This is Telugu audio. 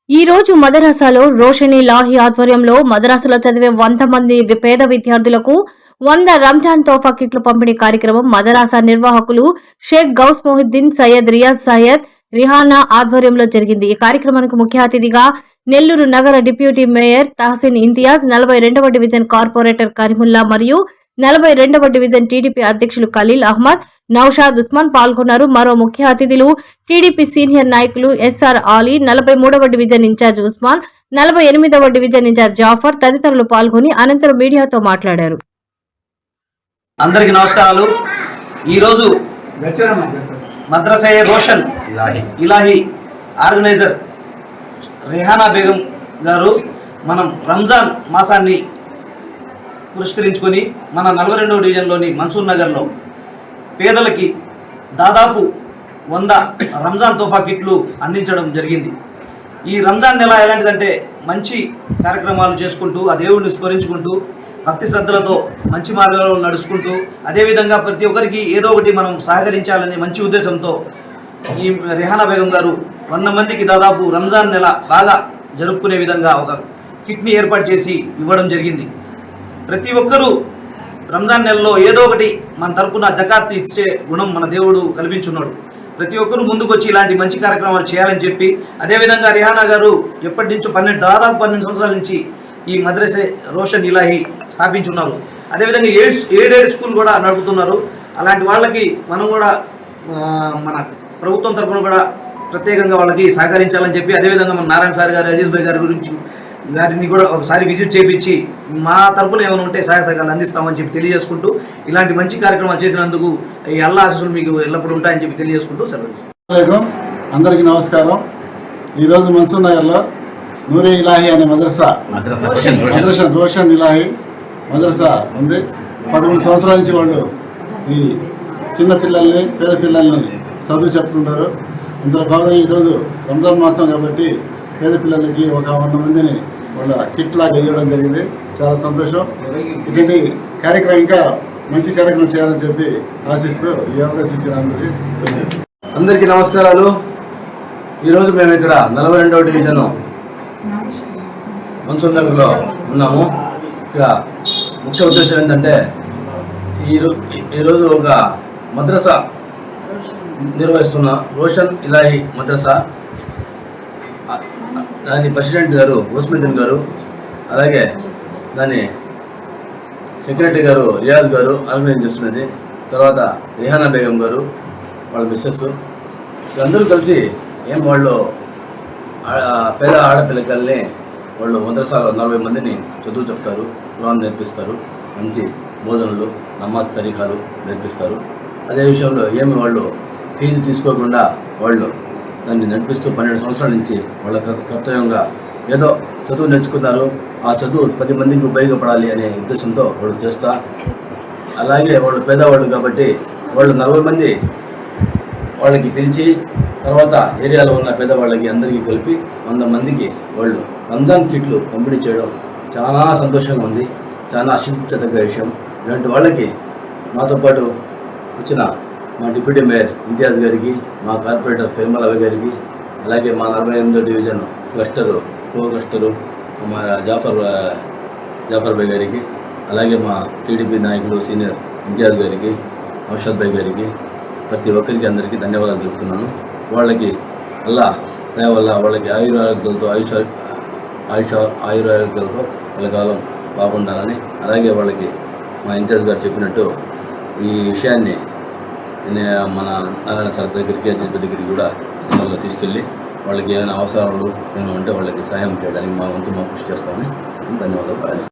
ఈ రోజు మదరసాలో రోషని లాహి ఆధ్వర్యంలో మదరసాలో చదివే 100 మంది పేద విద్యార్థులకు 100 రంజాన్ తోఫా కిట్లు పంపిణీ కార్యక్రమం మదరసా నిర్వాహకులు షేక్ గౌస్ మొహిద్దీన్ సయ్యద్ రియాజ్ సయ్యద్ రిహానా ఆధ్వర్యంలో జరిగింది. ఈ కార్యక్రమానికి ముఖ్య అతిథిగా నెల్లూరు నగర డిప్యూటీ మేయర్ తహసీన్ ఇంతియాజ్, 42వ డివిజన్ కార్పొరేటర్ కరీముల్లా మరియు 42వ డివిజన్ టీడీపీ అధ్యక్షులు ఖలీల్ అహ్మద్, నౌషాద్ ఉస్మాన్ పాల్గొన్నారు. మరో ముఖ్య అతిథులు టీడీపీ సీనియర్ నాయకులు ఎస్ఆర్ ఆలీ, 43వ డివిజన్ ఇన్ఛార్జ్ ఉస్మాన్, 48వ డివిజన్ ఇన్ఛార్జ్ జాఫర్ తదితరులు పాల్గొని అనంతరం మీడియాతో మాట్లాడారు. అందరికీ నమస్కారాలు. ఈరోజు మద్రసా రోషన్ ఇలాహి ఆర్గనైజర్ రిహానా బేగం గారు మనం రంజాన్ మాసాన్ని పురస్కరించుకొని మన 42వ డివిజన్లోని మన్సూర్ నగర్లో పేదలకి దాదాపు 100 రంజాన్ తోఫా కిట్లు అందించడం జరిగింది. ఈ రంజాన్ నెల ఎలాంటిదంటే మంచి కార్యక్రమాలు చేసుకుంటూ ఆ దేవుడిని స్మరించుకుంటూ భక్తి శ్రద్ధలతో మంచి మార్గాల్లో నడుచుకుంటూ అదేవిధంగా ప్రతి ఒక్కరికి ఏదో ఒకటి మనం సహకరించాలనే మంచి ఉద్దేశంతో ఈ రిహానా బేగం గారు 100 మందికి దాదాపు రంజాన్ నెల బాగా జరుపుకునే విధంగా ఒక కిట్ని ఏర్పాటు చేసి ఇవ్వడం జరిగింది. ప్రతి ఒక్కరూ రంజాన్ నెలలో ఏదో ఒకటి మన తరపున జకాత్ ఇచ్చే గుణం మన దేవుడు కల్పించున్నాడు. ప్రతి ఒక్కరూ ముందుకొచ్చి ఇలాంటి మంచి కార్యక్రమాలు చేయాలని చెప్పి అదేవిధంగా రిహానా గారు ఎప్పటి నుంచో దాదాపు 12 సంవత్సరాల నుంచి ఈ మద్రసా రోషన్ ఇలాహి స్థాపించున్నారు. అదేవిధంగా ఏడేడు స్కూల్ కూడా నడుపుతున్నారు. అలాంటి వాళ్ళకి మనం కూడా మన ప్రభుత్వం తరఫున కూడా ప్రత్యేకంగా వాళ్ళకి సహకరించాలని చెప్పి అదేవిధంగా మన నారాయణ సార్ గారు, అజీజ్ భాయ్ గారి గురించి గారిని కూడా ఒకసారి విజిట్ చేయించి మా తరపున ఏమైనా ఉంటే సహాయ సహకారాలు అందిస్తామని చెప్పి తెలియజేసుకుంటూ ఇలాంటి మంచి కార్యక్రమాలు చేసినందుకు ఈ అల్లా ఆశీస్సులు మీకు ఎల్లప్పుడూ ఉంటాయని చెప్పి తెలియజేసుకుంటూ సెలవు. అందరికీ నమస్కారం. ఈరోజు మన్సూర్ నగర్లో నూరే ఇలాహి అనే మదరసా రోషన్ ఇలాహి మదరసా ఉంది. 11 సంవత్సరాల నుంచి వాళ్ళు ఈ చిన్న పిల్లల్ని పేద పిల్లల్ని చదువు చెప్తుంటారు. ఇందులో భాగంగా ఈరోజు రంజాన్ మాసం కాబట్టి పేద పిల్లలకి ఒక 100 మందిని వాళ్ళ కిట్ లాగా వేయడం జరిగింది. చాలా సంతోషం. ఇటువంటి కార్యక్రమం ఇంకా మంచి కార్యక్రమం చేయాలని చెప్పి ఆశిస్తూ ఈ అవకాశం ఇచ్చిన అందరికీ నమస్కారాలు. ఈరోజు మేము ఇక్కడ 42వ డివిజన్ మన్సూర్ నగర్లో ఉన్నాము. ఇక ముఖ్య ఉద్దేశం ఏంటంటే ఈరోజు ఒక మద్రసా నిర్వహిస్తున్న రోషన్ ఇలాహి మద్రసా దాని ప్రెసిడెంట్ గారు ఓస్మిద్దీన్ గారు, అలాగే దాని సెక్రటరీ గారు రియాజ్ గారు ఆర్గనైజ్ చేస్తున్నది. తర్వాత రిహానా బేగం గారు, వాళ్ళ మిస్సెస్ అందరూ కలిసి వాళ్ళు పేద ఆడపిల్లకల్ని వాళ్ళు మద్రసాలో 40 మందిని చదువు చెప్తారు, ఖురాన్ నేర్పిస్తారు, మంచి భోజనాలు నమాజ్ తరీఖాలు నేర్పిస్తారు. అదే విషయంలో వాళ్ళు ఫీజు తీసుకోకుండా వాళ్ళు దాన్ని నడిపిస్తూ 12 సంవత్సరాల నుంచి వాళ్ళ కర్తవ్యంగా ఏదో చదువు నేర్చుకున్నారు. ఆ చదువు 10 మందికి ఉపయోగపడాలి అనే ఉద్దేశంతో వాళ్ళు చేస్తా. అలాగే వాళ్ళు పేదవాళ్ళు కాబట్టి వాళ్ళు 40 మంది వాళ్ళకి పిలిచి తర్వాత ఏరియాలో ఉన్న పేదవాళ్ళకి అందరికీ కలిపి 100 మందికి వాళ్ళు రంజాన్ కిట్లు పంపిణీ చేయడం చాలా సంతోషంగా ఉంది. చాలా ఆశించదగ్గ విషయం. ఇలాంటి వాళ్ళకి మాతో పాటు వచ్చిన మా డిప్యూటీ మేయర్ ఇంతియాజ్ గారికి, మా కార్పొరేటర్ కరీముల్లా గారికి, అలాగే మా 48వ డివిజన్ క్లస్టరు మా జాఫర్ భాయ్ గారికి, అలాగే మా టీడీపీ నాయకులు సీనియర్ ఇంతియాజ్ గారికి, నౌషాద్ భాయ్ గారికి, ప్రతి ఒక్కరికి అందరికీ ధన్యవాదాలు తెలుపుతున్నాను. వాళ్ళకి అల్లా దయ వల్ల వాళ్ళకి ఆయురారోగ్యాలతో వాళ్ళ కాలం బాగుండాలని, అలాగే వాళ్ళకి మా ఇంతియాజ్ గారు చెప్పినట్టు ఈ విషయాన్ని మన నారాయణ సార్ దగ్గరికి, అజీజ్ దగ్గరికి కూడా అందరిలో తీసుకెళ్ళి వాళ్ళకి ఏమైనా అవసరాలు ఏమైనా ఉంటే వాళ్ళకి సహాయం చేయడానికి మా వంతు కృషి చేస్తామని ధన్యవాదాలు.